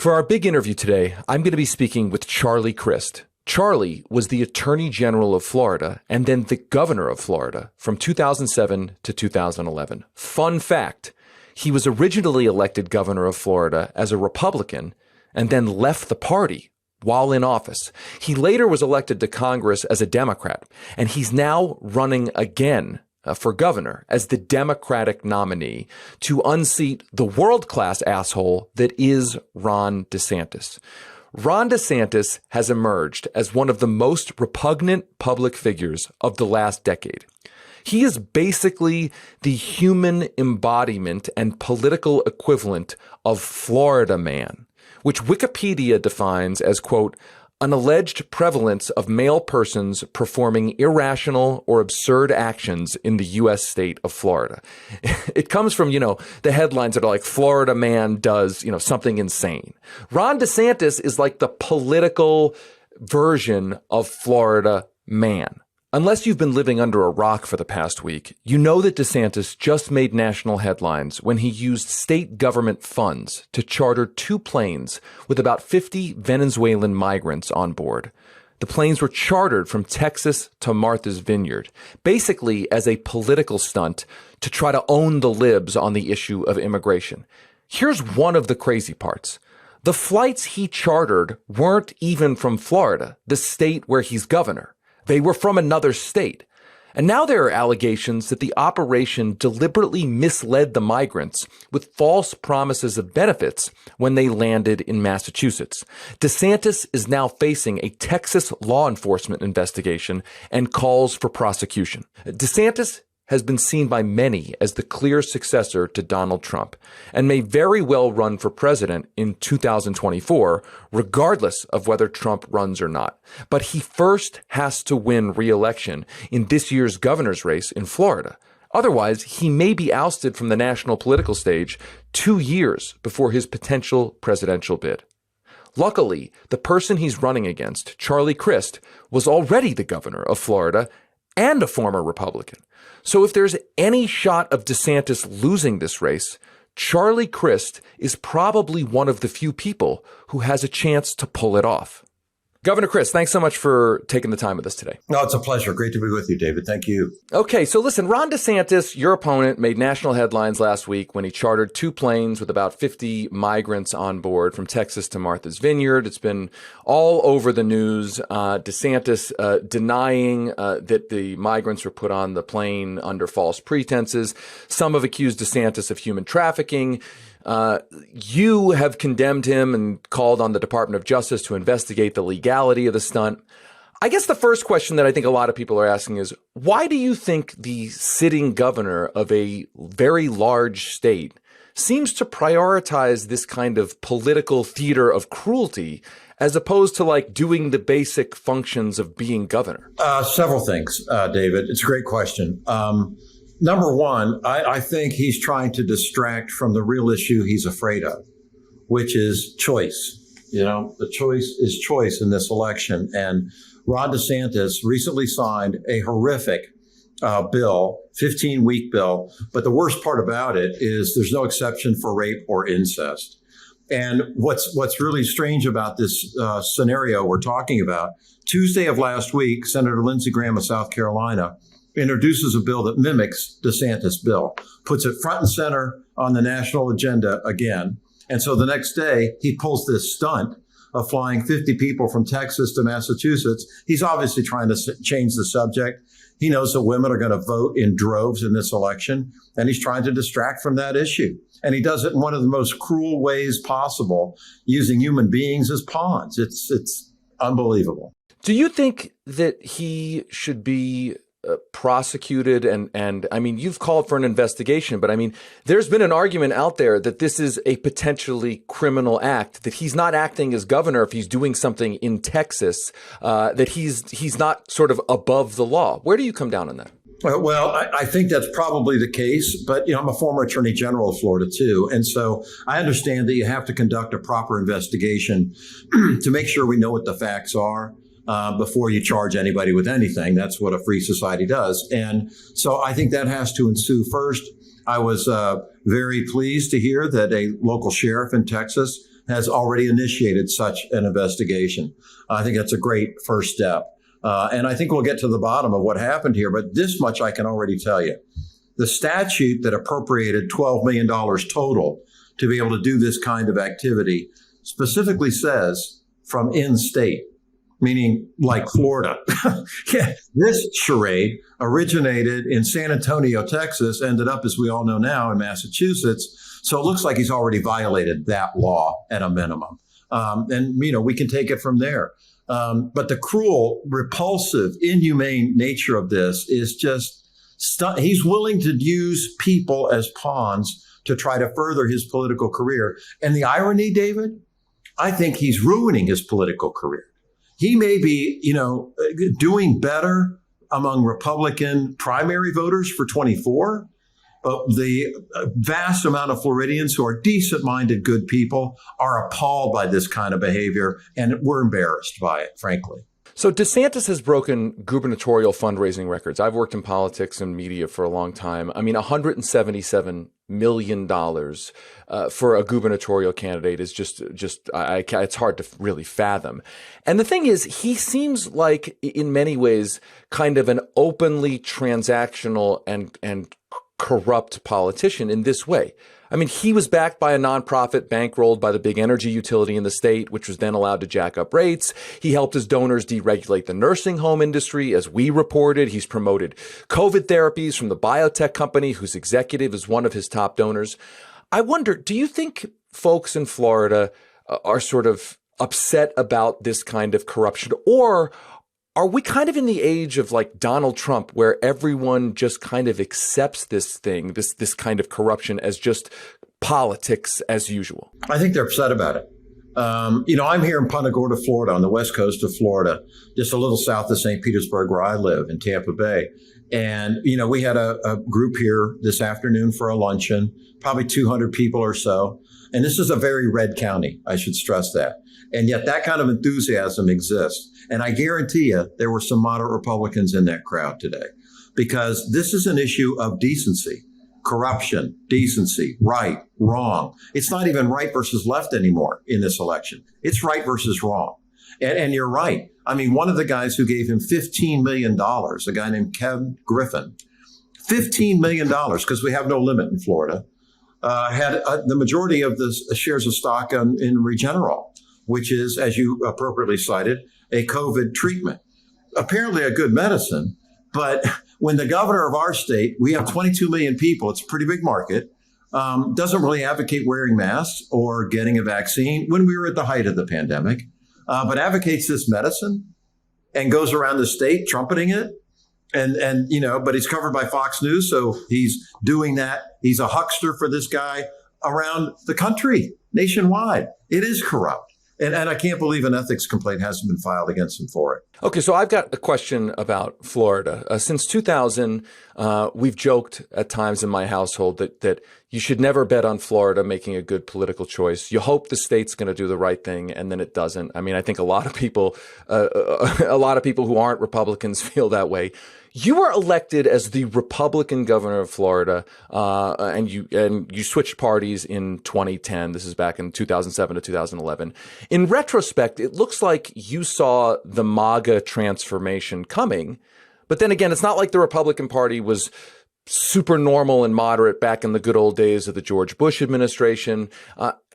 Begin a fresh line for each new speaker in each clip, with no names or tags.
For our big interview today, I'm going to be speaking with Charlie Crist. Charlie was the Attorney General of Florida and then the Governor of Florida from 2007 to 2011. Fun fact, he was originally elected Governor of Florida as a Republican and then left the party while in office. He later was elected to Congress as a Democrat, and he's now running again for governor as the Democratic nominee to unseat the world-class asshole that is Ron DeSantis. Ron DeSantis has emerged as one of the most repugnant public figures of the last decade. He is basically the human embodiment and political equivalent of Florida man, which Wikipedia defines as, quote, an alleged prevalence of male persons performing irrational or absurd actions in the U.S. state of Florida. It comes from, the headlines that are like, Florida man does, something insane. Ron DeSantis is like the political version of Florida man. Unless you've been living under a rock for the past week, you know that DeSantis just made national headlines when he used state government funds to charter 2 planes with about 50 Venezuelan migrants on board. The planes were chartered from Texas to Martha's Vineyard, basically as a political stunt to try to own the libs on the issue of immigration. Here's one of the crazy parts. The flights he chartered weren't even from Florida, the state where he's governor. They were from another state. And now there are allegations that the operation deliberately misled the migrants with false promises of benefits when they landed in Massachusetts. DeSantis is now facing a Texas law enforcement investigation and calls for prosecution. DeSantis has been seen by many as the clear successor to Donald Trump and may very well run for president in 2024, regardless of whether Trump runs or not. But he first has to win re-election in this year's governor's race in Florida. Otherwise, he may be ousted from the national political stage 2 years before his potential presidential bid. Luckily, the person he's running against, Charlie Crist, was already the governor of Florida and a former Republican. So if there's any shot of DeSantis losing this race, Charlie Crist is probably one of the few people who has a chance to pull it off. Governor Crist, thanks so much for taking the time with us today.
No, it's a pleasure. Great to be with you, David. Thank you.
Okay, so listen, Ron DeSantis, your opponent, made national headlines last week when he chartered 2 planes with about 50 migrants on board from Texas to Martha's Vineyard. It's been all over the news. DeSantis denying that the migrants were put on the plane under false pretenses. Some have accused DeSantis of human trafficking. You have condemned him and called on the Department of Justice to investigate the legality of the stunt. I guess the first question that I think a lot of people are asking is, why do you think the sitting governor of a very large state seems to prioritize this kind of political theater of cruelty as opposed to like doing the basic functions of being governor?
Several things, David. It's a great question. Number one, I think he's trying to distract from the real issue he's afraid of, which is choice. The choice is choice in this election. And Ron DeSantis recently signed a horrific bill, 15-week bill. But the worst part about it is there's no exception for rape or incest. And what's really strange about this scenario we're talking about, Tuesday of last week, Senator Lindsey Graham of South Carolina introduces a bill that mimics DeSantis' bill, puts it front and center on the national agenda again. And so the next day, he pulls this stunt of flying 50 people from Texas to Massachusetts. He's obviously trying to change the subject. He knows that women are going to vote in droves in this election, and he's trying to distract from that issue. And he does it in one of the most cruel ways possible, using human beings as pawns. It's unbelievable.
Do you think that he should be prosecuted? And I mean, you've called for an investigation, but I mean, there's been an argument out there that this is a potentially criminal act, that he's not acting as governor if he's doing something in Texas, that he's not sort of above the law. Where do you come down on that?
Well, I think that's probably the case, but I'm a former attorney general of Florida too. And so I understand that you have to conduct a proper investigation to make sure we know what the facts are. Before you charge anybody with anything. That's what a free society does. And so I think that has to ensue first. I was very pleased to hear that a local sheriff in Texas has already initiated such an investigation. I think that's a great first step. And I think we'll get to the bottom of what happened here. But this much I can already tell you. The statute that appropriated $12 million total to be able to do this kind of activity specifically says from in-state, meaning like Florida. Yeah, this charade originated in San Antonio, Texas, ended up, as we all know now, in Massachusetts. So it looks like he's already violated that law at a minimum. And, we can take it from there. But the cruel, repulsive, inhumane nature of this is just, he's willing to use people as pawns to try to further his political career. And the irony, David, I think he's ruining his political career. He may be, doing better among Republican primary voters for 24, but the vast amount of Floridians who are decent-minded, good people are appalled by this kind of behavior, and we're embarrassed by it, frankly.
So DeSantis has broken gubernatorial fundraising records. I've worked in politics and media for a long time. I mean, $177 million for a gubernatorial candidate is just it's hard to really fathom. And the thing is, he seems like, in many ways, kind of an openly transactional and corrupt politician in this way. I mean, he was backed by a nonprofit bankrolled by the big energy utility in the state, which was then allowed to jack up rates. He helped his donors deregulate the nursing home industry. As we reported, he's promoted COVID therapies from the biotech company whose executive is one of his top donors. I wonder, do you think folks in Florida are sort of upset about this kind of corruption, or are we kind of in the age of like Donald Trump, where everyone just kind of accepts this thing, this kind of corruption, as just politics as usual? I
think they're upset about it. I'm here in Punta Gorda, Florida, on the west coast of Florida, just a little south of St. Petersburg, where I live in Tampa Bay. And, we had a group here this afternoon for a luncheon, probably 200 people or so. And this is a very red county, I should stress that. And yet that kind of enthusiasm exists. And I guarantee you there were some moderate Republicans in that crowd today, because this is an issue of decency, corruption, decency, right, wrong. It's not even right versus left anymore in this election. It's right versus wrong. And you're right. I mean, one of the guys who gave him $15 million, a guy named Kevin Griffin, $15 million, because we have no limit in Florida, had the majority of the shares of stock in Regeneron, which is, as you appropriately cited, a COVID treatment. Apparently a good medicine, but when the governor of our state, we have 22 million people, it's a pretty big market, doesn't really advocate wearing masks or getting a vaccine when we were at the height of the pandemic, but advocates this medicine and goes around the state trumpeting it. But he's covered by Fox News, so he's doing that. He's a huckster for this guy around the country, nationwide. It is corrupt. And I can't believe an ethics complaint hasn't been filed against him for it.
Okay, so I've got a question about Florida. Since 2000, we've joked at times in my household that you should never bet on Florida making a good political choice. You hope the state's going to do the right thing, and then it doesn't. I mean, I think a lot of people who aren't Republicans feel that way. You were elected as the Republican governor of Florida, and you switched parties in 2010. This is back in 2007 to 2011. In retrospect, it looks like you saw the MAGA transformation coming. But then again, it's not like the Republican Party was super normal and moderate back in the good old days of the George Bush administration.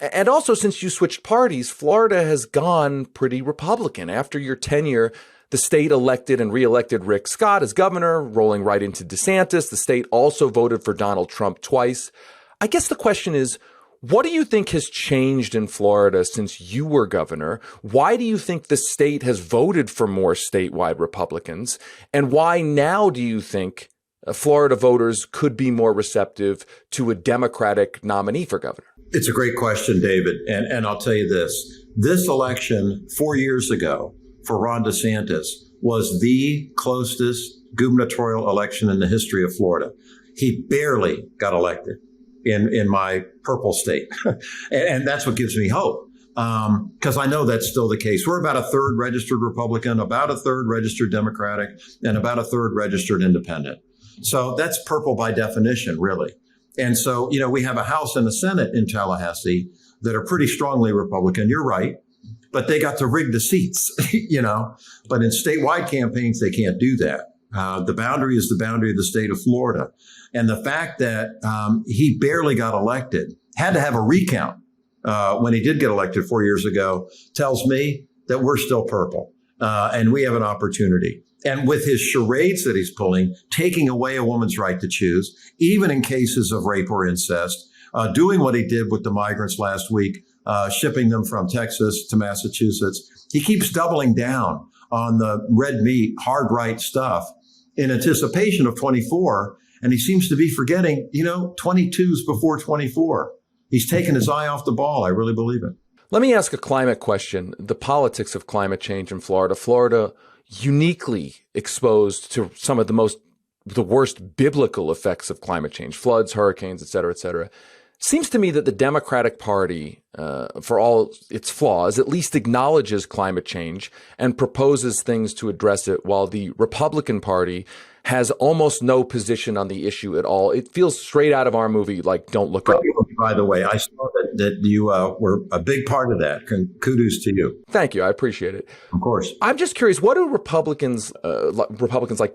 And also, since you switched parties, Florida has gone pretty Republican. After your tenure, the state elected and reelected Rick Scott as governor, rolling right into DeSantis. The state also voted for Donald Trump twice. I guess the question is, what do you think has changed in Florida since you were governor? Why do you think the state has voted for more statewide Republicans? And why now do you think Florida voters could be more receptive to a Democratic nominee for governor?
It's a great question, David. And I'll tell you this election 4 years ago for Ron DeSantis was the closest gubernatorial election in the history of Florida. He barely got elected in my purple state. And that's what gives me hope, because I know that's still the case. We're about a third registered Republican, about a third registered Democratic, and about a third registered independent. So that's purple by definition, really. And so, we have a House and a Senate in Tallahassee that are pretty strongly Republican. You're right. But they got to rig the seats, But in statewide campaigns, they can't do that. The boundary is the boundary of the state of Florida. And the fact that he barely got elected, had to have a recount when he did get elected 4 years ago, tells me that we're still purple and we have an opportunity. And with his charades that he's pulling, taking away a woman's right to choose, even in cases of rape or incest, doing what he did with the migrants last week, shipping them from Texas to Massachusetts. He keeps doubling down on the red meat, hard right stuff in anticipation of 24. And he seems to be forgetting, 22's before 24. He's taken his eye off the ball. I really believe it.
Let me ask a climate question. The politics of climate change in Florida. Florida uniquely exposed to some of the worst biblical effects of climate change, floods, hurricanes, et cetera, et cetera. Seems to me that the Democratic Party, for all its flaws, at least acknowledges climate change and proposes things to address it, while the Republican Party has almost no position on the issue at all. It feels straight out of our movie, like Don't Look Up.
By the way, I saw that you were a big part of that. Kudos to you.
Thank you. I appreciate it.
Of course.
I'm just curious, what do Republicans like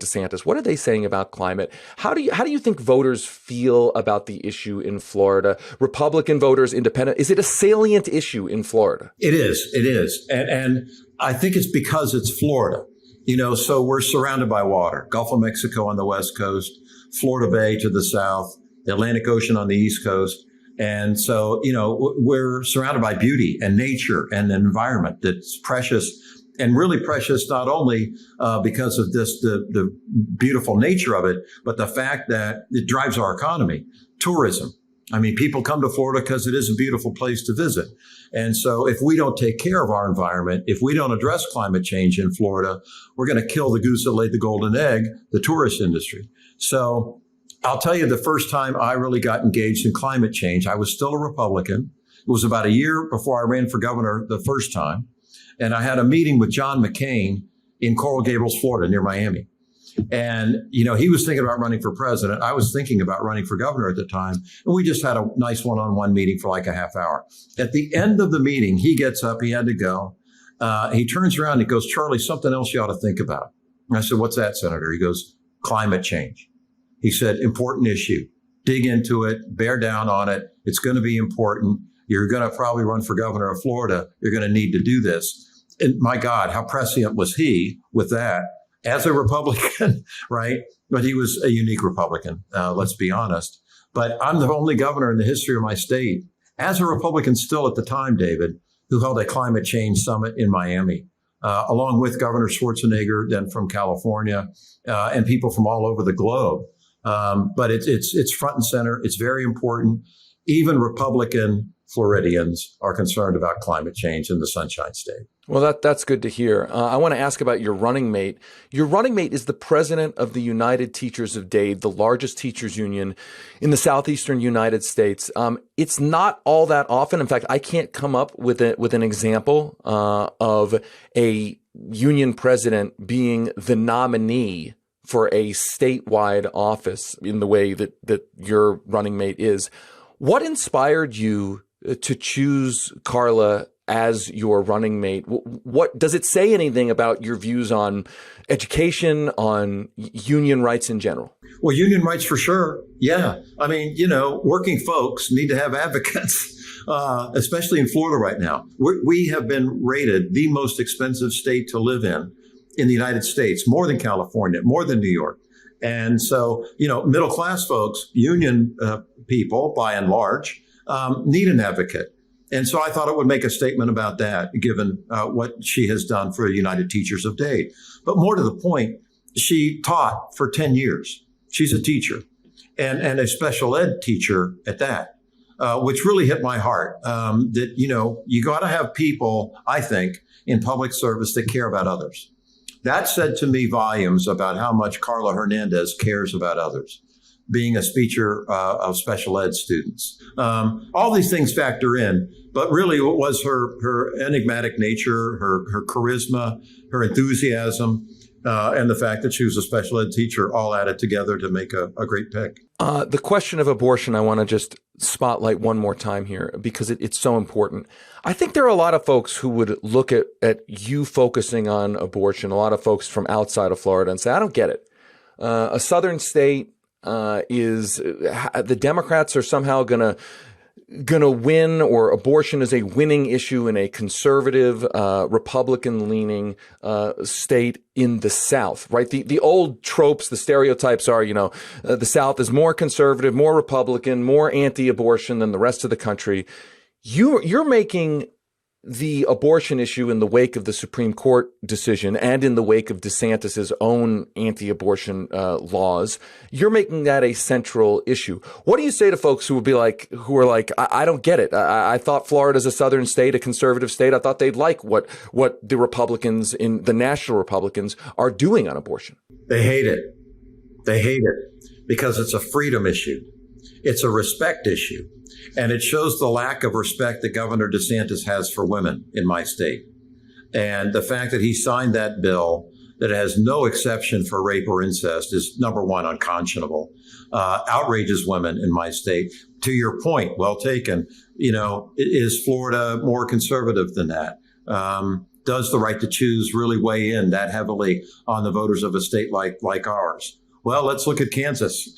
DeSantis, what are they saying about climate? How do you think voters feel about the issue in Florida? Republican voters, independent, is it a salient issue in Florida?
It is. It is. And I think it's because it's Florida. So we're surrounded by water, Gulf of Mexico on the West Coast, Florida Bay to the south, the Atlantic Ocean on the East Coast. And so, we're surrounded by beauty and nature and an environment that's precious, and really precious, not only because of the beautiful nature of it, but the fact that it drives our economy, tourism. I mean, people come to Florida because it is a beautiful place to visit. And so if we don't take care of our environment, if we don't address climate change in Florida, we're going to kill the goose that laid the golden egg, the tourist industry. So I'll tell you, the first time I really got engaged in climate change, I was still a Republican. It was about a year before I ran for governor the first time. And I had a meeting with John McCain in Coral Gables, Florida, near Miami. And, he was thinking about running for president. I was thinking about running for governor at the time. And we just had a nice one-on-one meeting for like a half hour. At the end of the meeting, he gets up, he had to go. He turns around and he goes, "Charlie, something else you ought to think about." And I said, "What's that, Senator?" He goes, "Climate change." He said, "Important issue. Dig into it, bear down on it. It's going to be important. You're going to probably run for governor of Florida. You're going to need to do this." And my God, how prescient was he with that? As a Republican, right? But he was a unique Republican, let's be honest. But I'm the only governor in the history of my state, as a Republican still at the time, David, who held a climate change summit in Miami, along with Governor Schwarzenegger, then from California, and people from all over the globe. But it's front and center. It's very important. Even Republican Floridians are concerned about climate change in the Sunshine State.
Well, that's good to hear. I want to ask about your running mate. Your running mate is the president of the United Teachers of Dade, the largest teachers union in the southeastern United States. It's not all that often. In fact, I can't come up with an example of a union president being the nominee for a statewide office in the way that your running mate is. What inspired you to choose Carla as your running mate? What does it say anything about your views on education, on union rights in general?
Well, union rights for sure. Yeah. I mean, working folks need to have advocates, especially in Florida right now. We have been rated the most expensive state to live in the United States, more than California, more than New York. And so, middle class folks, union people by and large, need an advocate. And so I thought it would make a statement about that, given what she has done for the United Teachers of Dade. But more to the point, she taught for 10 years. She's a teacher and a special ed teacher at that, which really hit my heart. That, you got to have people, I think, in public service that care about others. That said to me volumes about how much Carla Hernandez cares about others, being a speaker of special ed students. All these things factor in, but really it was her enigmatic nature, her charisma, her enthusiasm, and the fact that she was a special ed teacher all added together to make a great pick.
The question of abortion, I want to just spotlight one more time here because it's so important. I think there are a lot of folks who would look at you focusing on abortion, a lot of folks from outside of Florida, and say, I don't get it. A southern state the Democrats are somehow going to win, or abortion is a winning issue in a conservative, Republican-leaning state in the South, right? The old tropes, the stereotypes are, the South is more conservative, more Republican, more anti-abortion than the rest of the country. You're making the abortion issue in the wake of the Supreme Court decision and in the wake of DeSantis's own anti-abortion laws, you're making that a central issue. What do you say to folks who are like, I don't get it. I thought Florida's a southern state, a conservative state. I thought they'd like what the Republicans the national Republicans are doing on abortion.
They hate it. They hate it because it's a freedom issue. It's a respect issue. And it shows the lack of respect that Governor DeSantis has for women in my state. And the fact that he signed that bill that has no exception for rape or incest is, number one, unconscionable. Outrages women in my state. To your point, well taken, is Florida more conservative than that? Does the right to choose really weigh in that heavily on the voters of a state like ours? Well, let's look at Kansas.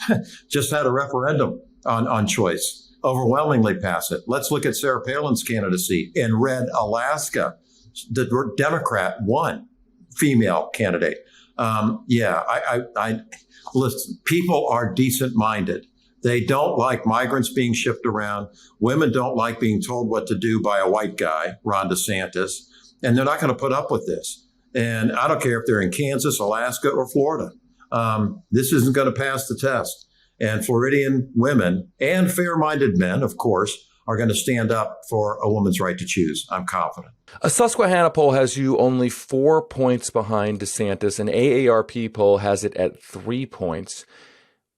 Just had a referendum on choice. Overwhelmingly pass it. Let's look at Sarah Palin's candidacy in red Alaska. The Democrat won, female candidate. Listen, people are decent minded. They don't like migrants being shipped around. Women don't like being told what to do by a white guy, Ron DeSantis, and they're not going to put up with this. And I don't care if they're in Kansas, Alaska, or Florida. This isn't going to pass the test. And Floridian women and fair-minded men, of course, are going to stand up for a woman's right to choose. I'm confident.
A Susquehanna poll has you only 4 points behind DeSantis. An AARP poll has it at 3 points.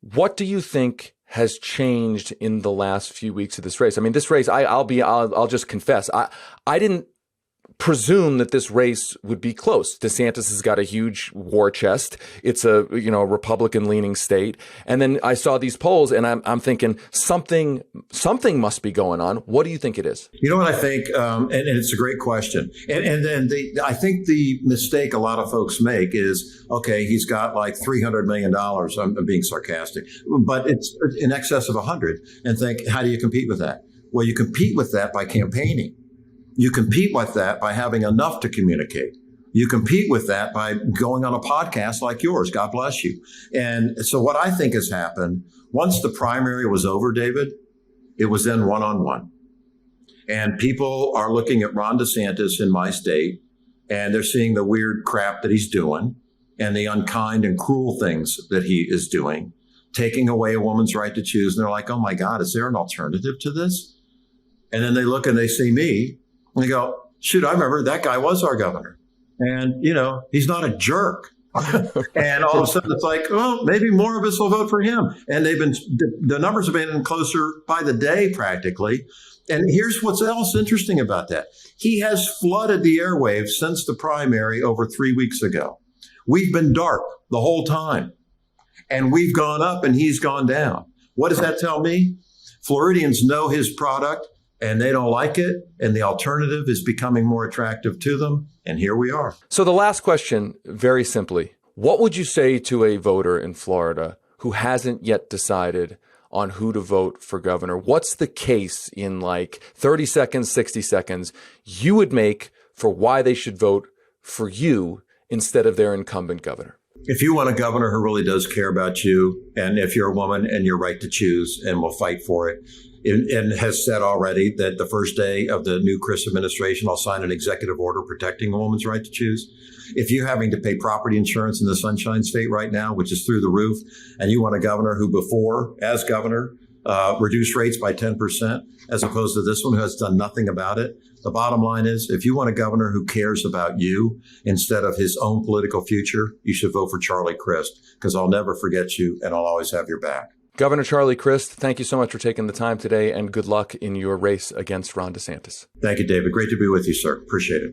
What do you think has changed in the last few weeks of this race? I mean, this race, I'll just confess, I didn't presume that this race would be close. DeSantis has got a huge war chest. It's a Republican leaning state. And then I saw these polls and I'm thinking something must be going on. What do you think it is?
You know what I think? And it's a great question. And then I think the mistake a lot of folks make is, okay, he's got like $300 million. I'm being sarcastic, but it's in excess of 100, and think, how do you compete with that? Well, you compete with that by campaigning. You compete with that by having enough to communicate. You compete with that by going on a podcast like yours. God bless you. And so what I think has happened, once the primary was over, David, it was then one-on-one. And people are looking at Ron DeSantis in my state, and they're seeing the weird crap that he's doing and the unkind and cruel things that he is doing, taking away a woman's right to choose. And they're like, oh, my God, is there an alternative to this? And then they look and they see me. And they go, shoot, I remember that guy was our governor. And, he's not a jerk. And all of a sudden it's like, oh, maybe more of us will vote for him. And the numbers have been closer by the day practically. And here's what's else interesting about that. He has flooded the airwaves since the primary over 3 weeks ago. We've been dark the whole time. And we've gone up and he's gone down. What does that tell me? Floridians know his product. And they don't like it, and the alternative is becoming more attractive to them, and here we are.
So the last question, very simply, what would you say to a voter in Florida who hasn't yet decided on who to vote for governor? What's the case in 30 seconds, 60 seconds you would make for why they should vote for you instead of their incumbent governor?
If you want a governor who really does care about you, and if you're a woman and your right to choose and will fight for it, and has said already that the first day of the new Crist administration, I'll sign an executive order protecting a woman's right to choose. If you're having to pay property insurance in the Sunshine State right now, which is through the roof, and you want a governor who before, as governor, reduced rates by 10%, as opposed to this one who has done nothing about it, the bottom line is, if you want a governor who cares about you instead of his own political future, you should vote for Charlie Crist, because I'll never forget you and I'll always have your back.
Governor Charlie Crist, thank you so much for taking the time today, and good luck in your race against Ron DeSantis.
Thank you, David. Great to be with you, sir. Appreciate it.